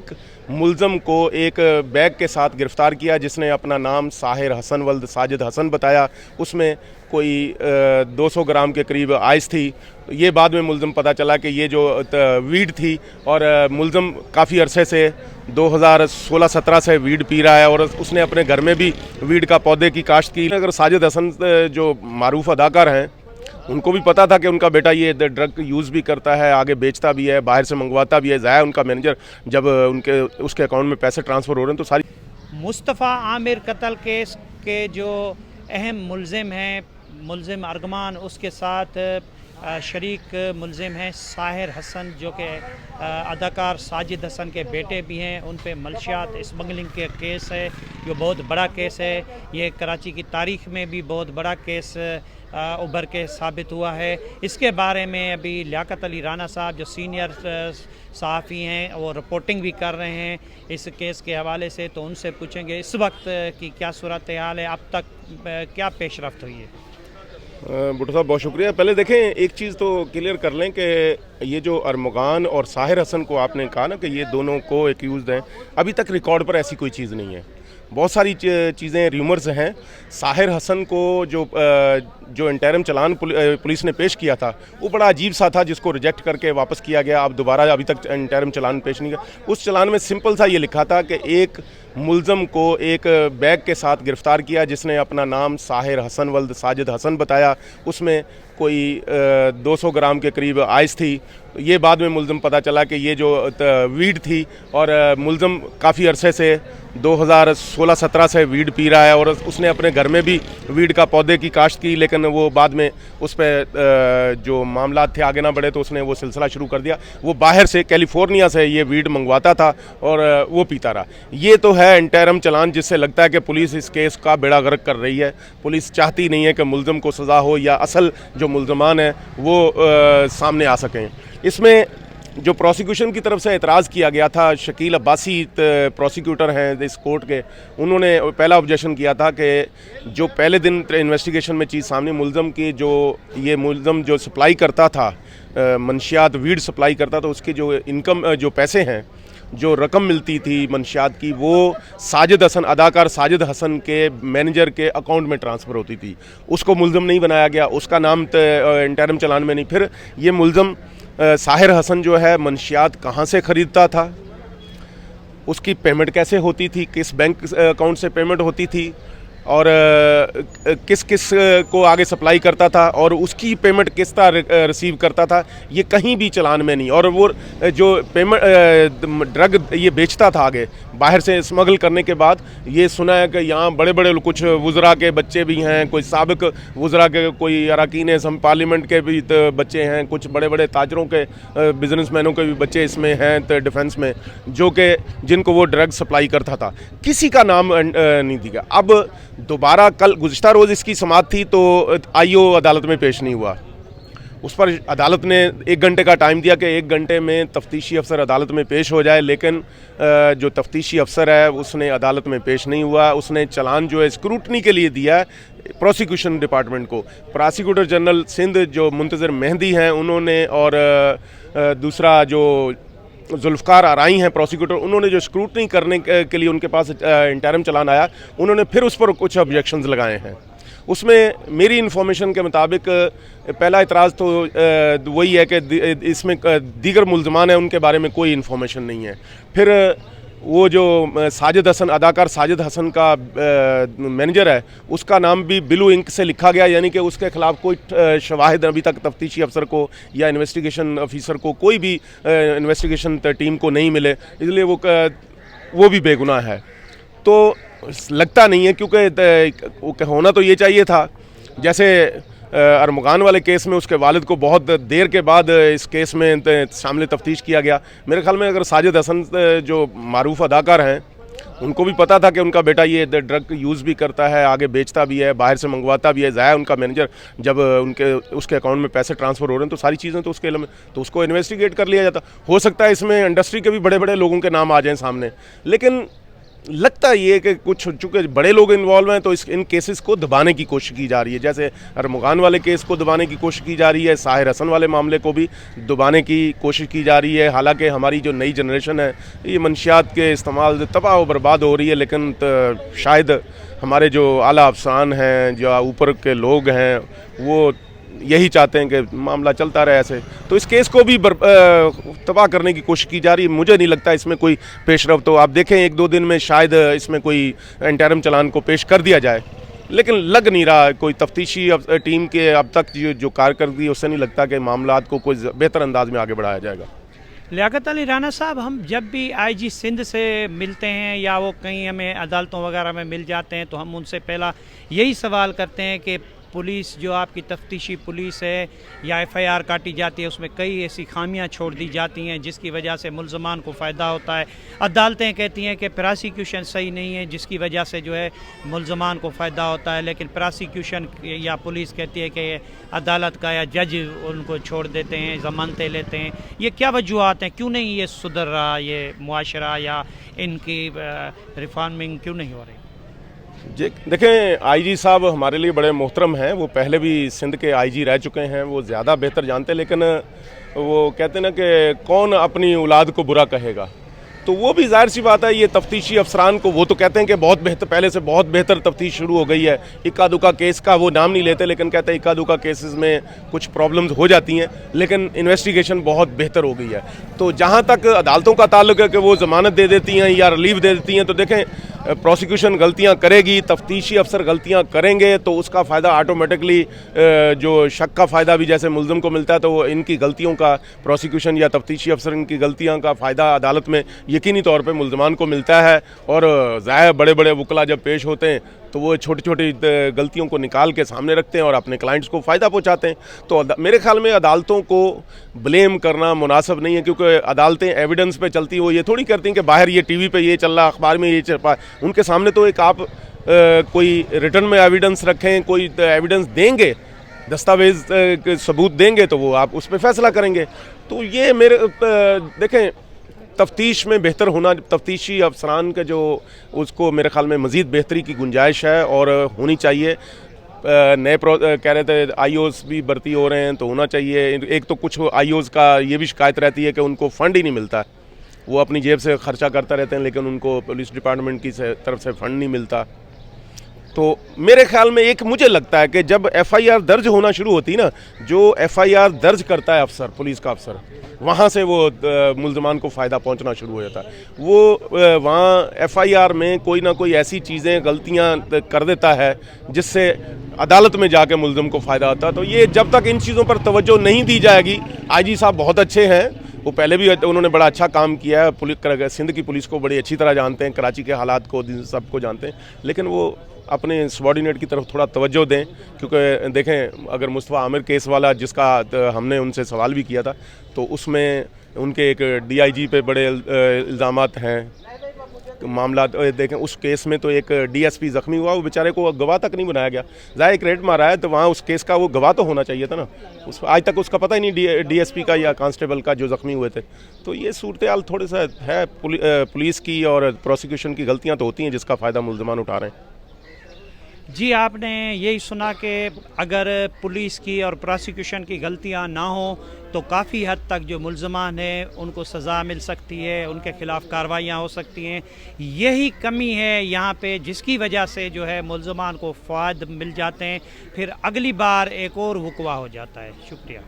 एक मुलज़म को एक बैग के साथ गिरफ़्तार किया जिसने अपना नाम साहिर हसन वल्द साजिद हसन बताया। उसमें कोई 200 ग्राम के करीब आइस थी। ये बाद में मुलज़म पता चला कि ये जो वीड थी, और मुलज़म काफ़ी अरसे से 2016-17 से वीड पी रहा है और उसने अपने घर में भी वीड का पौधे की काश्त की। अगर साजिद हसन जो मारूफ अदाकार हैं, उनको भी पता था कि उनका बेटा ये ड्रग यूज़ भी करता है, आगे बेचता भी है, बाहर से मंगवाता भी है। ज़ाया उनका मैनेजर, जब उसके अकाउंट में पैसे ट्रांसफ़र हो रहे हैं तो सारी मुस्तफ़ा आमिर कत्ल केस के जो अहम मुलज़िम हैं, मुलज़िम अरगमान, उसके साथ शरीक मुलज़िम हैं साहिर हसन, जो कि अदाकार साजिद हसन के बेटे भी हैं। उन पे मलशियात स्मगलिंग के केस है, जो बहुत बड़ा केस है। ये कराची की तारीख़ में भी बहुत बड़ा केस उभर के साबित हुआ है। इसके बारे में अभी लियाकत अली राना साहब, जो सीनियर सहाफ़ी हैं, वो रिपोर्टिंग भी कर रहे हैं इस केस के हवाले से, तो उनसे पूछेंगे इस वक्त की क्या सूरत हाल है, अब तक क्या पेशरफ्त हुई है। भुट्टो साहब बहुत शुक्रिया। पहले देखें, एक चीज़ तो क्लियर कर लें कि ये जो अरमगान और साहिर हसन को आपने कहा ना कि ये दोनों को एक्यूज़ हैं, अभी तक रिकॉर्ड पर ऐसी कोई चीज़ नहीं है। बहुत सारी चीज़ें र्यूमर्स हैं। साहिर हसन को जो इंटरिम चलान पुलिस ने पेश किया था, वो बड़ा अजीब सा था, जिसको रिजेक्ट करके वापस किया गया। अब दोबारा अभी तक इंटरिम चलान पेश नहीं किया। उस चलान में सिंपल सा ये लिखा था कि एक मुलज़म को एक बैग के साथ गिरफ़्तार किया जिसने अपना नाम साहिर हसन वल्द साजिद हसन बताया। उसमें कोई 200 ग्राम के करीब आइस थी। ये बाद में मुलज़म पता चला कि ये जो वीड थी, और मुलज़म काफ़ी अरसे से 2016-17 से वीड पी रहा है और उसने अपने घर में भी वीड का पौधे की काश्त की, लेकिन वो बाद में उस पर जो मामला थे आगे ना बढ़े तो उसने वो सिलसिला शुरू कर दिया। वो बाहर से कैलिफोर्निया से ये वीड मंगवाता था और वो पीता रहा। ये तो है इंटरिम चलान, जिससे लगता है कि पुलिस इस केस का बेड़ा गर्क कर रही है। पुलिस चाहती नहीं है कि मुलज़म को सज़ा हो या असल जो मुलज़मान हैं वो सामने आ सकें। इसमें जो प्रोसिक्यूशन की तरफ से एतराज़ किया गया था, शकील अब्बासी प्रोसिक्यूटर हैं इस कोर्ट के, उन्होंने पहला ऑब्जेक्शन किया था कि जो पहले दिन इन्वेस्टिगेशन में चीज़ सामने मुलज़म की, जो ये मुलज़म जो सप्लाई करता था, मंशियात वीड सप्लाई करता था, उसके जो इनकम जो पैसे हैं, जो रकम मिलती थी मंशियात की, वो साजिद हसन, अदाकार साजिद हसन के मैनेजर के अकाउंट में ट्रांसफ़र होती थी। उसको मुलज़म नहीं बनाया गया, उसका नाम इंटरिम चलान में नहीं। फिर ये मुलज़म साहिर हसन जो है मंशियात कहाँ से ख़रीदता था, उसकी पेमेंट कैसे होती थी, किस बैंक अकाउंट से पेमेंट होती थी, और किस किस को आगे सप्लाई करता था, और उसकी पेमेंट किस तरह रिसीव करता था, ये कहीं भी चलान में नहीं। और वो जो पेमेंट ड्रग ये बेचता था आगे बाहर से स्मगल करने के बाद, ये सुना है कि यहाँ बड़े बड़े कुछ वज़रा के बच्चे भी हैं, कोई साबिक वज़रा के, कोई अरकान असम पार्लियामेंट के भी बच्चे हैं, कुछ बड़े बड़े ताजरों के, बिजनेसमैनों के भी बच्चे इसमें हैं तो डिफेंस में, जो कि जिनको वो ड्रग सप्लाई करता था। किसी का नाम नहीं दिया। अब दोबारा कल गुज़िश्ता रोज़ इसकी समाअत थी तो आईओ अदालत में पेश नहीं हुआ। उस पर अदालत ने 1 घंटे का टाइम दिया कि 1 घंटे में तफ्तीशी अफसर अदालत में पेश हो जाए, लेकिन जो तफ्तीशी अफसर है उसने अदालत में पेश नहीं हुआ। उसने चलान जो है स्क्रूटनी के लिए दिया है प्रोसिक्यूशन डिपार्टमेंट को। प्रोसिक्यूटर जनरल सिंध जो मुंतज़र मेहंदी हैं उन्होंने, और दूसरा जो जुल्फ़कार आराई हैं प्रोसिक्यूटर, उन्होंने जो स्क्रूटनी करने के लिए उनके पास इंटरिम चलान आया, उन्होंने फिर उस पर कुछ ऑब्जेक्शंस लगाए हैं। उसमें मेरी इन्फॉर्मेशन के मुताबिक पहला इतराज़ तो वही है कि इसमें दीगर मुलज़मान हैं, उनके बारे में कोई इन्फॉर्मेशन नहीं है। फिर वो जो साजिद हसन, अदाकार साजिद हसन का मैनेजर है, उसका नाम भी ब्लू इंक से लिखा गया, यानी कि उसके ख़िलाफ़ कोई शवाहिद अभी तक तफ्तीशी अफसर को या इन्वेस्टिगेशन ऑफिसर को, कोई भी इन्वेस्टिगेशन टीम को नहीं मिले, इसलिए वो भी बेगुनाह है। तो लगता नहीं है, क्योंकि होना तो ये चाहिए था, जैसे अरमगान वाले केस में उसके वालिद को बहुत देर के बाद इस केस में शामिल तफ्तीश किया गया। मेरे ख्याल में अगर साजिद हसन जो मारूफ अदाकार हैं, उनको भी पता था कि उनका बेटा ये ड्रग यूज़ भी करता है, आगे बेचता भी है, बाहर से मंगवाता भी है। ज़ाया उनका मैनेजर, जब उसके अकाउंट में पैसे ट्रांसफ़र हो रहे हैं तो सारी चीज़ें तो उसके इल्म में, तो उसको इन्वेस्टिगेट कर लिया जाता। हो सकता है इसमें इंडस्ट्री के भी बड़े बड़े लोगों के नाम आ जाएँ सामने, लेकिन लगता ये है कि कुछ चूँकि बड़े लोग इन्वॉल्व हैं तो इन केसेस को दबाने की कोशिश की जा रही है। जैसे अरमुगान वाले केस को दबाने की कोशिश की जा रही है, साहिर हसन वाले मामले को भी दबाने की कोशिश की जा रही है। हालांकि हमारी जो नई जनरेशन है ये मंशियात के इस्तेमाल तबाह व बर्बाद हो रही है, लेकिन शायद हमारे जो आला अफसरान हैं, जो ऊपर के लोग हैं, वो यही चाहते हैं कि मामला चलता रहे ऐसे। तो इस केस को भी तबाह करने की कोशिश की जा रही है। मुझे नहीं लगता इसमें कोई पेशरफ्त तो आप देखें 1-2 दिन में शायद इसमें कोई इंटरिम चालान को पेश कर दिया जाए, लेकिन लग नहीं रहा कोई तफ्तीशी टीम के अब तक जो कारकर्दगी है उससे नहीं लगता कि मामलात को कोई बेहतर अंदाज में आगे बढ़ाया जाएगा। लियाकत अली राना साहब, हम जब भी आईजी सिंध से मिलते हैं या वो कहीं हमें अदालतों वगैरह में मिल जाते हैं तो हम उनसे पहला यही सवाल करते हैं कि पुलिस जो आपकी तफ्तीशी पुलिस है या एफआईआर काटी जाती है उसमें कई ऐसी खामियां छोड़ दी जाती हैं जिसकी वजह से मुल्ज़मान को फ़ायदा होता है। अदालतें कहती हैं कि प्रोसिक्यूशन सही नहीं है जिसकी वजह से जो है मुल्ज़मान को फ़ायदा होता है, लेकिन प्रोसिक्यूशन या पुलिस कहती है कि अदालत का या जज उनको छोड़ देते हैं, ज़मानतें लेते हैं। ये क्या वजूहत हैं, क्यों नहीं ये सुधर रहा ये मुआशरा या इनकी रिफॉर्मिंग क्यों नहीं हो रही? देखें, आईजी साहब हमारे लिए बड़े मोहतरम हैं। वो पहले भी सिंध के आईजी रह चुके हैं, वो ज़्यादा बेहतर जानते हैं। लेकिन वो कहते हैं ना कि कौन अपनी औलाद को बुरा कहेगा, तो वो भी जाहिर सी बात है ये तफ्तीशी अफसरान को वो तो कहते हैं कि बहुत बेहतर, पहले से बहुत बेहतर तफ्तीश शुरू हो गई है। इक्का दुक्का केस का वो नाम नहीं लेते, लेकिन कहते हैं इक्का दुक्का केसेस में कुछ प्रॉब्लम्स हो जाती हैं, लेकिन इन्वेस्टिगेशन बहुत बेहतर हो गई है। तो जहाँ तक अदालतों का ताल्लुक है कि वो ज़मानत दे देती हैं या रिलीफ दे देती हैं, तो देखें प्रोसिक्यूशन गलतियां करेगी, तफ्तीशी अफसर गलतियां करेंगे तो उसका फ़ायदा ऑटोमेटिकली जो शक का फ़ायदा भी जैसे मुल्ज़िम को मिलता है, तो इनकी गलतियों का प्रोसिक्यूशन या तफ्तीशी अफसर इनकी गलतियां का फ़ायदा अदालत में यकीनी तौर पे मुल्ज़मान को मिलता है। और ज़ाहिर बड़े बड़े वकला जब पेश होते हैं तो वो छोटी छोटी गलतियों को निकाल के सामने रखते हैं और अपने क्लाइंट्स को फ़ायदा पहुंचाते हैं। तो मेरे ख्याल में अदालतों को ब्लेम करना मुनासिब नहीं है, क्योंकि अदालतें एविडेंस पे चलती, वो ये थोड़ी करती हैं कि बाहर ये टीवी पे ये चल रहा, अखबार में ये चल रहा। उनके सामने तो एक आप कोई रिटर्न में एविडेंस रखें, कोई एविडेंस देंगे, दस्तावेज सबूत देंगे, तो वो आप उस पर फैसला करेंगे। तो ये मेरे देखें तफ्तीश में बेहतर होना, तफ्तीशी अफसरान का जो उसको मेरे ख्याल में मज़ीद बेहतरी की गुंजाइश है और होनी चाहिए। नए कह रहे थे आईओज़ भी भर्ती हो रहे हैं तो होना चाहिए। एक तो कुछ आईओज़ का ये भी शिकायत रहती है कि उनको फ़ंड ही नहीं मिलता, वो अपनी जेब से खर्चा करते रहते हैं, लेकिन उनको पुलिस डिपार्टमेंट की तरफ से फ़ंड नहीं मिलता। तो मेरे ख्याल में एक मुझे लगता है कि जब एफआईआर दर्ज होना शुरू होती ना, जो एफआईआर दर्ज करता है अफसर, पुलिस का अफसर, वहाँ से वो मुल्ज़मान को फ़ायदा पहुँचना शुरू हो जाता है। वो वहाँ एफआईआर में कोई ना कोई ऐसी चीज़ें गलतियाँ कर देता है जिससे अदालत में जाके मुल्ज़िम को फ़ायदा होता है। तो ये जब तक इन चीज़ों पर तवज्जो नहीं दी जाएगी, आईजी साहब बहुत अच्छे हैं, वो पहले भी उन्होंने बड़ा अच्छा काम किया है, पुलिस सिंध की पुलिस को बड़ी अच्छी तरह जानते हैं, कराची के हालात को सबको जानते हैं, लेकिन वो अपने सबॉर्डिनेट की तरफ थोड़ा तवज्जो दें। क्योंकि देखें, अगर मुस्तफ़ा आमिर केस वाला जिसका हमने उनसे सवाल भी किया था, तो उसमें उनके एक डीआईजी पे बड़े इल्ज़ामात हैं, मामला देखें उस केस में तो एक डीएसपी ज़ख्मी हुआ, वो बेचारे को गवाह तक नहीं बनाया गया। ज़ाहिर एक रेड मारा है तो वहाँ उस केस का वो गवाह तो होना चाहिए था ना, आज तक उसका पता ही नहीं डीएसपी का या कांस्टेबल का जो ज़ख्मी हुए थे। तो ये सूरत हाल थोड़ा सा है, पुलिस की और प्रोसिक्यूशन की गलतियाँ तो होती हैं जिसका फ़ायदा मुल्ज़मान उठा रहे हैं। जी, आपने यही सुना कि अगर पुलिस की और प्रोसिक्यूशन की गलतियां ना हो तो काफ़ी हद तक जो मुल्ज़मान हैं उनको सज़ा मिल सकती है, उनके ख़िलाफ़ कार्रवाइयाँ हो सकती हैं। यही कमी है यहाँ पे जिसकी वजह से जो है मुल्ज़मान को फ़ायदे मिल जाते हैं, फिर अगली बार एक और वक़्वा हो जाता है। शुक्रिया।